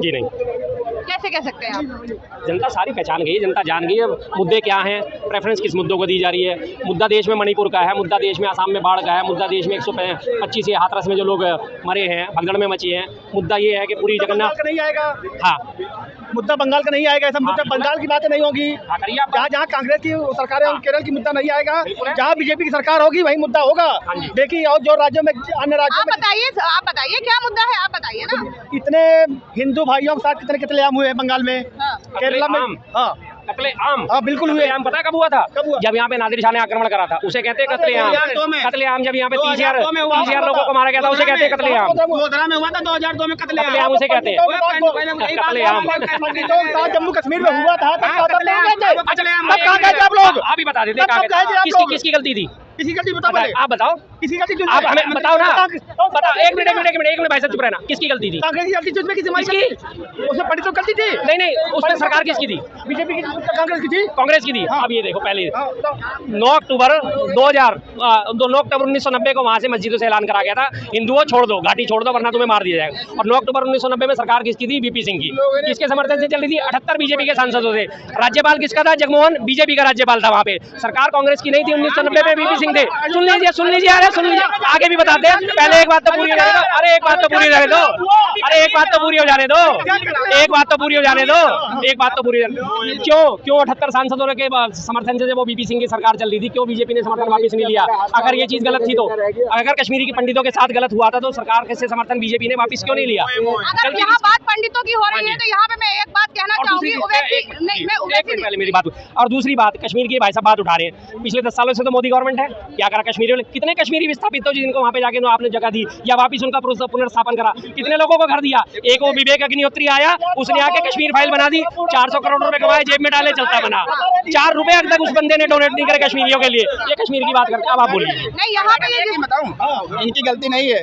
जी नहीं। कैसे कह सकते हैं आप? जनता सारी पहचान गई है, जनता जान गई है मुद्दे क्या हैं, प्रेफरेंस किस मुद्दों को दी जा रही है। मुद्दा देश में मणिपुर का है, मुद्दा देश में आसाम में बाढ़ का है, मुद्दा देश में 125 या हाथरस में जो लोग मरे हैं, भगदड़ में मची हैं। मुद्दा ये है कि पूरी जगन्नाथ नहीं आएगा। हाँ, मुद्दा बंगाल का नहीं आएगा, ऐसा मुद्दा बंगाल की बातें नहीं होगी। जहाँ जहाँ कांग्रेस की सरकार है केरल की मुद्दा नहीं आएगा, जहाँ बीजेपी की सरकार होगी वही मुद्दा होगा। देखिए और जो राज्यों में अन्य राज्यों में आप बताइए क्या मुद्दा है, आप बताइए ना। इतने हिंदू भाइयों के साथ कितने कत्लेआम हुए हैं बंगाल में, केरला में। हाँ कत्लेआम, हाँ बिल्कुल हुए। कत्लेआम पता कब हुआ था? जब यहाँ पे नादिर शाह ने आक्रमण करा था, उसे कहते हैं कत्लेआम। कत्लेआम जब यहाँ पे 30,000 लोगों को मारा गया था, उसे कहते हैं कत्लेआम। 2002 में हुआ था, 2002 में कत्लेआम उसे कहते हैं, कत्लेआम। जम्मू कश्मीर में हुआ था, तब कहाँ गए थे आप लोग? आप ही बता देते किसकी गलती थी, किसी गलती बताओ, आप बताओ किसी गलती, आप हमें बताओ ना, बताओ। एक मिनट भाई साहब चुप रहना। किसकी गलती थी? कांग्रेस की गलती, जिसमें किसी उसमें पंडितों की गलती थी। नहीं, उसमें सरकार किसकी थी? बीजेपी की, कांग्रेस की थी, कांग्रेस की थी। अब ये देखो, पहले 9 अक्टूबर 1990 को वहाँ से मस्जिदों से ऐलान करा गया था, हिंदुओं छोड़ दो, घाटी छोड़ दो वरना तुम्हें मार दिया जाएगा। और 9 अक्टूबर 1990 में सरकार किसकी थी? वीपी सिंह की। किसके समर्थन से चल रही थी? 78 बीजेपी के सांसदों से। राज्यपाल किसका था? जगमोहन, बीजेपी का राज्यपाल था वहाँ पे। सरकार कांग्रेस की नहीं थी 1990 में, वीपी सिंह थे। सुन लीजिए, सुन लीजिए, आगे भी बताते हैं। पहले एक बात तो पूरी हो जाने दो। अरे एक बात तो पूरी हो जाने दो। एक बात तो पूरी हो जाने दो। क्यों 78 सांसदों के समर्थन से वो वीपी सिंह की सरकार चल रही थी, क्यों बीजेपी ने समर्थन वापस नहीं लिया? अगर ये चीज गलत थी तो, अगर कश्मीरी के पंडितों के साथ गलत हुआ था तो सरकार से समर्थन बीजेपी ने वापस क्यों नहीं लिया? अगर यहाँ बात पंडितों की हो रही है तो यहाँ पे मैं एक बात कहना चाहूंगी, पहले मेरी बात। और दूसरी बात, कश्मीर की भाई साहब बात उठा रहे हैं। पिछले 10 सालों से तो मोदी गवर्नमेंट है, क्या करा कश्मीरियों ने? कितने कश्मीरी विस्थापित हो जिनको वहाँ पे जाके आपने जगह दी या वापिस उनका पुनर्स्थापन करा? कितने लोगों को घर दिया? एक वो विवेक अग्निहोत्री आया, उसने आके कश्मीर फाइल बना दी, 400 करोड़ रुपए कमाए, जेब में डाले, चलता बना। 4 रुपए अब तक उस बंदे ने डोनेट नहीं करे कश्मीरियों के लिए। ये कश्मीर की बात करते हैं, अब आप बोलिए। नहीं, यहाँ पे ये बताऊं, इनकी गलती नहीं है।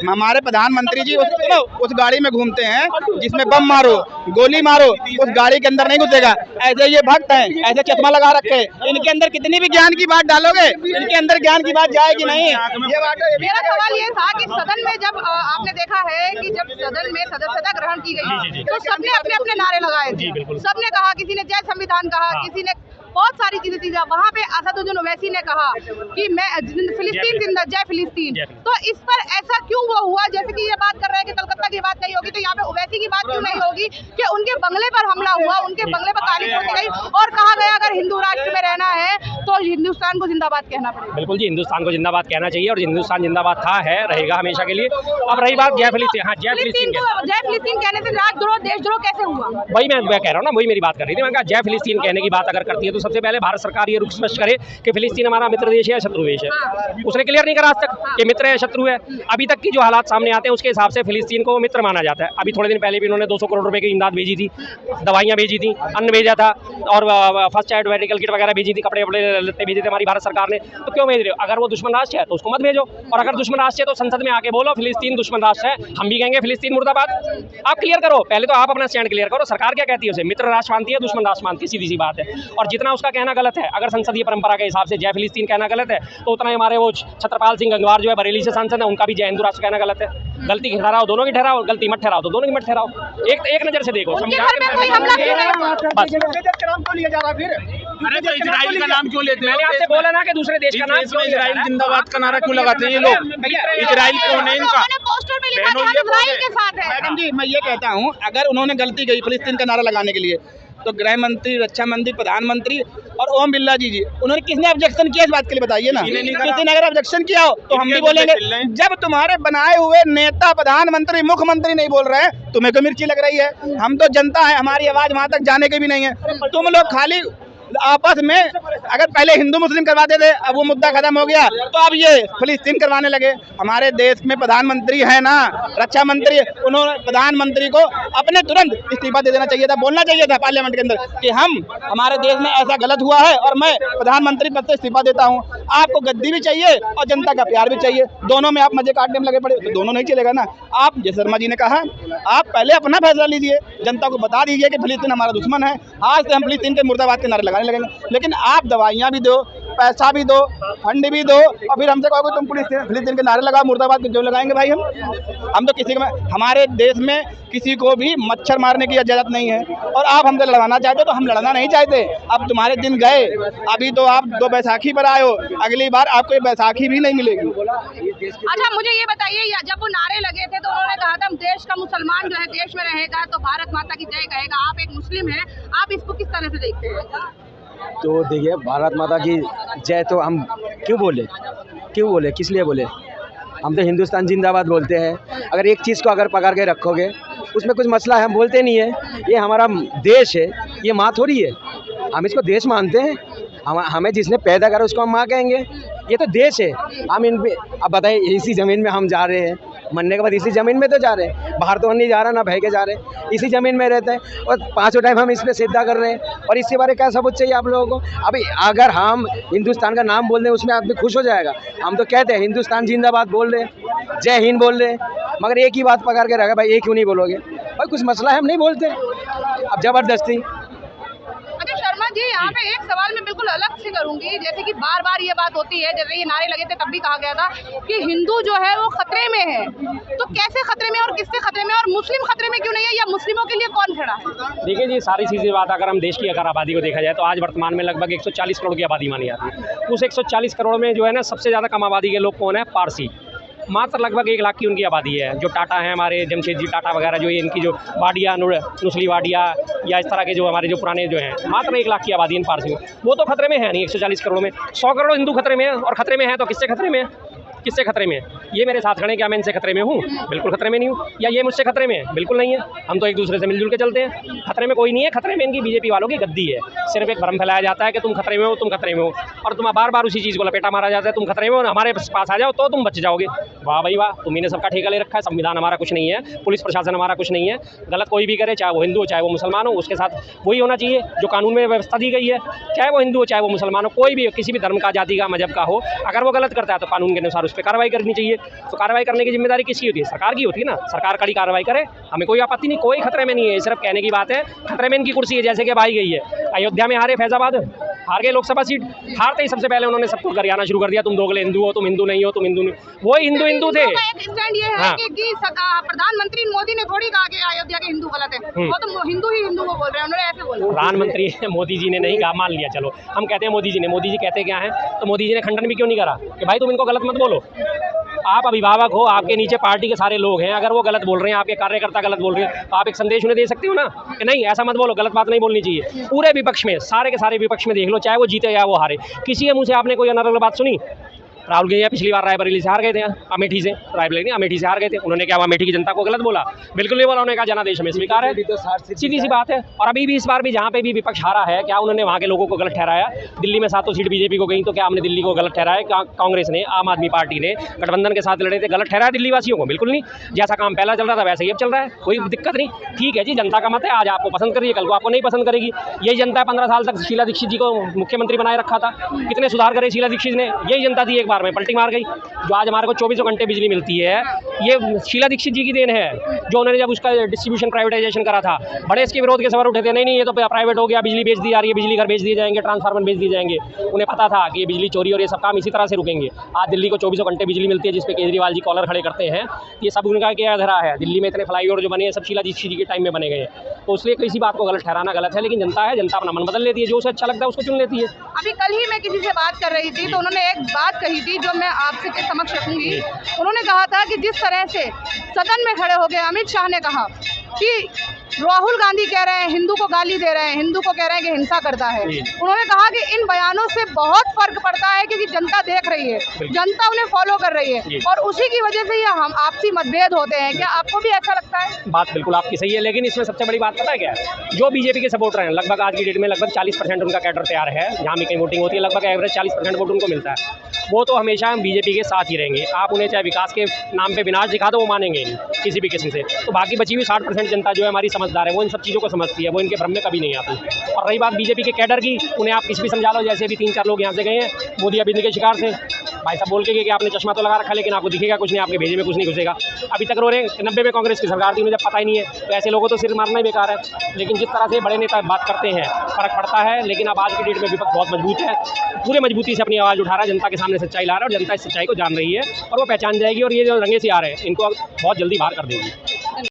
हमारे प्रधानमंत्री जी उस गाड़ी में घूमते हैं जिसमें बम मारो, गोली मारो, उस गाड़ी के अंदर नहीं घुसेगा। ऐसे ये भक्त हैं, ऐसे चश्मा लगा रखे, इनके अंदर कितनी भी ज्ञान की बात डालोगे, इनके अंदर ज्ञान की बात जाएगी नहीं। मेरा सवाल ये था कि सदन में जब आपने देखा है कि जब सदन में सदस्यता ग्रहण की गई तो सबने अपने अपने नारे लगाए थे, सबने कहा, किसी ने जय संविधान कहा, किसी ने बहुत सारी चीजें थी। वहाँ पे असदुद्दीन ओवैसी ने कहा कि मैं फिलिस्तीन जिंदा, जय फिलिस्तीन। तो इस पर ऐसा क्यों वो हुआ? जैसे कि ये बात कर रहे हैं कि कलकत्ता की बात नहीं होगी, तो यहाँ पे ओवैसी की बात क्यों नहीं होगी कि उनके बंगले पर हमला हुआ, उनके बंगले पर ताली ठोकी गई और कहा गया अगर हिंदू राष्ट्र में रहना है तो हिंदुस्तान को जिंदाबाद कहना पड़ेगा। बिल्कुल जी, हिंदुस्तान को जिंदाबाद कहना चाहिए और हिंदुस्तान जिंदाबाद था, है, रहेगा हमेशा के लिए। अब रही बात जय फिलिस्तीन, हाँ जय फिलिस्तीन कहने से राजद्रोह, देशद्रोह कैसे हुआ? वही मैं कह रहा हूँ ना, वही मेरी बात कर रही थी। मैंने कहा जय फिलिस्तीन कहने की बात अगर करती है तो सबसे पहले भारत सरकार ये रुख स्पष्ट करे कि फिलिस्तीन हमारा मित्र देश है या शत्रु देश है। उसने क्लियर नहीं करा आज तक कि मित्र है शत्रु है। अभी तक की जो हालात सामने आते हैं उसके हिसाब से फिलिस्तीन को मित्र माना जाता है। अभी थोड़े दिन पहले भी उन्होंने 200 करोड़ रुपए की इमदाद भेजी थी, दवाइयाँ भेजी थी, अन्न भेजा था और फर्स्ट एड मेडिकल किट वगैरह भेजी थी, कपड़े लत्ते भेजे थे हमारी भारत सरकार ने। तो क्यों भेज रहे हो? अगर वो दुश्मन राष्ट्र है तो उसको मत भेजो, और अगर दुश्मन राष्ट्र है तो संसद में आके बोलो फिलिस्तीन दुश्मन राष्ट्र है, हम भी कहेंगे फिलिस्तीन मुर्दाबाद। आप क्लियर करो, पहले तो आप अपना स्टैंड क्लियर करो। सरकार क्या कहती है? उसे मित्र राष्ट्र मानती है, दुश्मन राष्ट्र मानती है, सीधी सी बात है। और जितना उसका कहना गलत है, अगर संसदीय परंपरा के हिसाब से जय फिलिस्तीन कहना गलत है तो उतना ही हमारे वो छत्रपाल सिंह गंगवार जो है बरेली से सांसद है, उनका भी जय हिंदू राष्ट्र कहना गलत है। गलती ठहराओ दोनों की ठहराओ, गलती मत ठहराओ तो दोनों की मत ठहराओ। एक नजर से देखो, इजराइल का नाम क्यों लेते हैं? मैंने आपसे बोला ना कि दूसरे देश का नाम, इजराइल जिंदाबाद का नारा क्यों लगाते हैं ये लोग? इजराइल कौन है इनका? मैडम जी, मैं ये कहता हूँ अगर उन्होंने गलती की फिलिस्तीन का नारा लगाने के लिए तो गृह मंत्री, रक्षा मंत्री, प्रधानमंत्री और ओम बिरला जी उन्होंने किसने ऑब्जेक्शन किया इस बात के लिए बताइए ना? किसी ने अगर ऑब्जेक्शन किया हो तो हम भी बोलेंगे। जब तुम्हारे बनाए हुए नेता, प्रधानमंत्री, मुख्यमंत्री नहीं बोल रहे हैं, तुम्हें को मिर्ची लग रही है? हम तो जनता है, हमारी आवाज वहां तक जाने के भी नहीं है। तुम लोग खाली आपस में अगर पहले हिंदू मुस्लिम करवाते थे, अब वो मुद्दा खत्म हो गया तो अब ये फिलिस्तीन करवाने लगे। हमारे देश में प्रधानमंत्री है ना, रक्षा मंत्री, उन्होंने प्रधानमंत्री को अपने तुरंत इस्तीफा दे देना चाहिए था, बोलना चाहिए था पार्लियामेंट के अंदर कि हमारे देश में ऐसा गलत हुआ है और मैं प्रधानमंत्री पद से इस्तीफा देता हूँ। आपको गद्दी भी चाहिए और जनता का प्यार भी चाहिए, दोनों में आप मजे काटने में लगे पड़े तो दोनों नहीं चलेगा ना। आप जय शर्मा जी ने कहा, आप पहले अपना फैसला लीजिए, जनता को बता दीजिए कि फिलिस्तीन हमारा दुश्मन है, आज से हम फिलिस्तीन के मुर्दाबाद के नारे लगाने लगेंगे। लेकिन आप दवाइयाँ भी दो, पैसा भी दो, फंड भी दो, और फिर हमसे कहोगे तुम फिलिस्तीन के नारे लगाओ, मुर्दाबाद जो लगाएंगे भाई हम तो किसी को, हमारे देश में किसी को भी मच्छर मारने की इजाज़त नहीं है, और आप हमसे लड़वाना चाहते हो तो हम लड़ना नहीं चाहते। अब तुम्हारे दिन गए, अभी तो आप 2 बैसाखी पर आए हो, अगली बार आपको ये बैसाखी भी नहीं मिलेगी। अच्छा मुझे ये बताइए, जब वो नारे लगे थे तो उन्होंने कहा था देश का मुसलमान जो है देश में रहेगा तो भारत माता की जय कहेगा, आप एक मुस्लिम हैं, आप इसको किस तरह से देखते हैं? तो देखिए, भारत माता की जय तो हम क्यों बोले, किस लिए बोले? हम तो हिंदुस्तान जिंदाबाद बोलते हैं। अगर एक चीज़ को अगर पकड़ के रखोगे उसमें कुछ मसला है, हम बोलते नहीं है। ये हमारा देश है, ये माँ थोड़ी है, हम इसको देश मानते हैं। हमें जिसने पैदा करा उसको हम माँ कहेंगे। ये तो देश है, हम इन पे अब बताइए, इसी ज़मीन में हम जा रहे हैं, मरने के बाद इसी ज़मीन में तो जा रहे हैं, बाहर तो नहीं जा रहा, ना बह के जा रहे हैं, इसी ज़मीन में रहते हैं, और 5 टाइम हम इस पर सिद्धा कर रहे हैं। और इसके बारे में क्या सबूत चाहिए आप लोगों को? अभी अगर हम हिंदुस्तान का नाम बोल दें उसमें आदमी खुश हो जाएगा। हम तो कहते हैं हिंदुस्तान जिंदाबाद बोल रहे हैं, जय हिंद बोल रहे हैं, मगर एक ही बात पकड़ के रखा, भाई ये क्यों नहीं बोलोगे? भाई कुछ मसला है, हम नहीं बोलते, अब ज़बरदस्ती। अच्छा शर्मा जी, यहाँ पे एक सवाल मैं बिल्कुल अलग से करूंगी, जैसे कि बार बार ये बात होती है, जैसे ये नारे लगे थे तब भी कहा गया था कि हिंदू जो है वो खतरे में है, तो कैसे खतरे में और किससे खतरे में, और मुस्लिम खतरे में क्यों नहीं है, या मुस्लिमों के लिए कौन खड़ा है? देखिए जी, सारी चीज़ें बात अगर हम देश की अगर आबादी को देखा जाए तो आज वर्तमान में लगभग 140 करोड़ की आबादी मानी जाती है। उस 140 करोड़ में जो है ना, सबसे ज़्यादा कम आबादी के लोग कौन है? पारसी। मात्र लगभग 1 लाख की उनकी आबादी है। जो टाटा हैं हमारे, जमशेदजी टाटा वगैरह, जो ये इनकी जो वाडिया नुस्ली वाडिया या इस तरह के जो हमारे जो पुराने जो हैं, मात्र 1 लाख की आबादी इन पारसियों, वो तो खतरे में है नहीं। 140 करोड़ में 100 करोड़ हिंदू खतरे में है, और खतरे में है तो किससे खतरे में है? किससे खतरे में है? ये मेरे साथ खड़े, क्या मैं इनसे खतरे में हूँ? बिल्कुल खतरे में नहीं हूँ। या ये मुझसे खतरे में है? बिल्कुल नहीं है। हम तो एक दूसरे से मिलजुल के चलते हैं। खतरे में कोई नहीं है, खतरे में इनकी बीजेपी वालों की गद्दी है। सिर्फ एक भ्रम फैलाया जाता है कि तुम खतरे में हो, तुम खतरे में हो, और तुम बार बार उसी चीज़ को लपेटा मारा जाता है, तुम खतरे में हो, हमारे पास आ जाओ तो तुम बच जाओगे। वाह भाई वाह, तुम्ही ने सबका ठेका ले रखा है। संविधान हमारा कुछ नहीं है, पुलिस प्रशासन हमारा कुछ नहीं है। गलत कोई भी करे, चाहे वो हिंदू हो चाहे वो मुसलमान हो, उसके साथ वही होना चाहिए जो कानून में व्यवस्था दी गई है। चाहे वो हिंदू हो चाहे वो मुसलमान हो, कोई भी किसी भी धर्म का, जाति का, मजहब का हो, अगर वो गलत करता है तो कानून के अनुसार उस पर कार्रवाई करनी चाहिए। तो कार्रवाई करने की जिम्मेदारी किसकी होती है? सरकार की होती है ना। सरकार कड़ी कार्रवाई करे, हमें कोई आपत्ति नहीं, कोई खतरे में नहीं है। सिर्फ कहने की बात है, खतरे में इनकी कुर्सी है, जैसे कि भाई गई है। अयोध्या में हारे, फैजाबाद हार गए लोकसभा सीट, हारते ही सबसे पहले उन्होंने सबको गरियाना शुरू कर दिया, तुम दोगले हिंदू हो, तुम हिंदू नहीं हो, तुम हिंदू नहीं। वही हिंदू थे। एक स्टैंड ये है कि प्रधानमंत्री मोदी ने थोड़ी कहा कि अयोध्या के हिंदू गलत है, वो तो हिंदू ही हिंदू को बोल रहे हैं, उन्होंने ऐसे बोला। प्रधानमंत्री मोदी जी ने नहीं कहा, मान लिया चलो, हम कहते हैं मोदी जी ने। मोदी जी कहते क्या है, तो मोदी जी ने खंडन भी क्यों नहीं करा कि भाई तुम इनको गलत मत बोलो? आप अभिभावक हो, आपके नीचे पार्टी के सारे लोग हैं, अगर वो गलत बोल रहे हैं, आपके कार्यकर्ता गलत बोल रहे हैं, तो आप एक संदेश उन्हें दे सकते हो ना कि नहीं ऐसा मत बोलो, गलत बात नहीं बोलनी चाहिए। पूरे विपक्ष में, सारे के सारे विपक्ष में देख लो, चाहे वो जीते या वो हारे, किसी के मुँह से आपने कोई अनर्गल बात सुनी? राहुल गांधी पिछली बार रायबरेली से हार गए थे, अमेठी से, रायबरेली नहीं अमेठी से हार गए थे। उन्होंने क्या अमेठी की जनता को गलत बोला? बिल्कुल नहीं बोला। उन्होंने कहा जनादेश हमें स्वीकार है, सीधी सी बात है। और अभी भी इस बार भी जहाँ पे भी विपक्ष हारा है, क्या उन्होंने वहाँ के लोगों को गलत ठहराया? दिल्ली में 7 सीट बीजेपी को गई, तो क्या हमने दिल्ली को गलत ठहराया? कांग्रेस ने, आम आदमी पार्टी ने गठबंधन के साथ लड़े थे, गलत ठहराया दिल्ली वासियों को? बिल्कुल नहीं। जैसा काम पहला चल रहा था वैसे ही अब चल रहा है, कोई दिक्कत नहीं। ठीक है जी, जनता का मत है, आज आपको पसंद करिए, कल को आपको नहीं पसंद करेगी। यही जनता 15 साल तक शीला दीक्षित जी को मुख्यमंत्री बनाए रखा था, कितने सुधार करे शीला दीक्षित ने? यही जनता थी, एक बार में पलटी मार गई। जो आज हमारे को 24 घंटे बिजली मिलती है, ये शीला दीक्षित जी की देन है, जो उन्होंने जब उसका डिस्ट्रीब्यूशन प्राइवेटाइजेशन करा था, बड़े इसके विरोध के सवाल उठे थे, नहीं ये तो प्राइवेट हो गया, बिजली बेच दी जा रही है, बिजली घर बेच दिए जाएंगे, ट्रांसफार्मर बेच दिए जाएंगे। उन्हें पता था कि ये बिजली चोरी और ये सब काम इसी तरह से रुकेंगे। आज दिल्ली को 24 घंटे बिजली मिलती है, जिसपे केजरीवाल जी कॉलर खड़े करते हैं। ये सब उनका क्या धरा है? दिल्ली में इतने फ्लाईओवर जो बने हैं, सब शीला दीक्षित जी के टाइम में बने गए हैं। तो इसलिए किसी बात को गलत ठहराना गलत है, लेकिन जनता है, जनता अपना मन बदल लेती है, जो उसे अच्छा लगता है उसको चुन लेती है। अभी कल ही मैं किसी से बात कर रही थी, तो उन्होंने एक बात कही थी जो मैं आपसे समक्ष रखूंगी। उन्होंने कहा था कि जिस तरह से सदन में खड़े हो गए अमित शाह ने कहा कि राहुल गांधी कह रहे हैं हिंदू को गाली दे रहे हैं, हिंदू को कह रहे हैं कि हिंसा करता है। उन्होंने कहा कि इन बयानों से बहुत फर्क पड़ता है, क्योंकि जनता देख रही है, जनता उन्हें फॉलो कर रही है, और उसी की वजह से ये हम आपसी मतभेद होते हैं। क्या आपको भी ऐसा लगता है? बात बिल्कुल आपकी सही है, लेकिन इसमें सबसे बड़ी बात पता है क्या है? जो बीजेपी के सपोर्टर हैं, लगभग आज की डेट में लगभग 40% उनका कैडर तैयार है। जहाँ भी कहीं वोटिंग होती है, लगभग एवरेज 40% वोट उनको मिलता है। वो तो हमेशा हम बीजेपी के साथ ही रहेंगे। आप उन्हें चाहे विकास के नाम पे विनाश दिखा दो, वो मानेंगे नहीं किसी भी किस्म से। तो बाकी बची हुई 60% 50% जनता जो है हमारी समझदार है, वो इन सब चीज़ों को समझती है, वो इनके भ्रम में कभी नहीं आती। और रही बात बीजेपी के कैडर की, उन्हें आप किसी भी समझा लो, जैसे अभी 3-4 लोग यहाँ से गए हैं मोदी अबिंद के शिकार से, भाई साहब बोल के गए कि आपने चश्मा तो लगा रखा लेकिन आपको दिखेगा कुछ नहीं, आपके भेजे में कुछ नहीं घुसेगा। अभी तक रो रहे हैं 90 में कांग्रेस की सरकार थी, उन्हें जब पता ही नहीं है, तो ऐसे लोगों तो सिर मारना ही बेकार है। लेकिन जिस तरह से बड़े नेता बात करते हैं फ़र्क पड़ता है। लेकिन अब आज की डेट में विपक्ष बहुत मजबूत है, पूरे मजबूती से अपनी आवाज़ उठा रहा है, जनता के सामने सच्चाई ला रहा है और जनता इस सच्चाई को जान रही है और वो पहचान जाएगी और ये जो रंगे से आ रहे हैं इनको बहुत जल्दी बाहर कर देगी।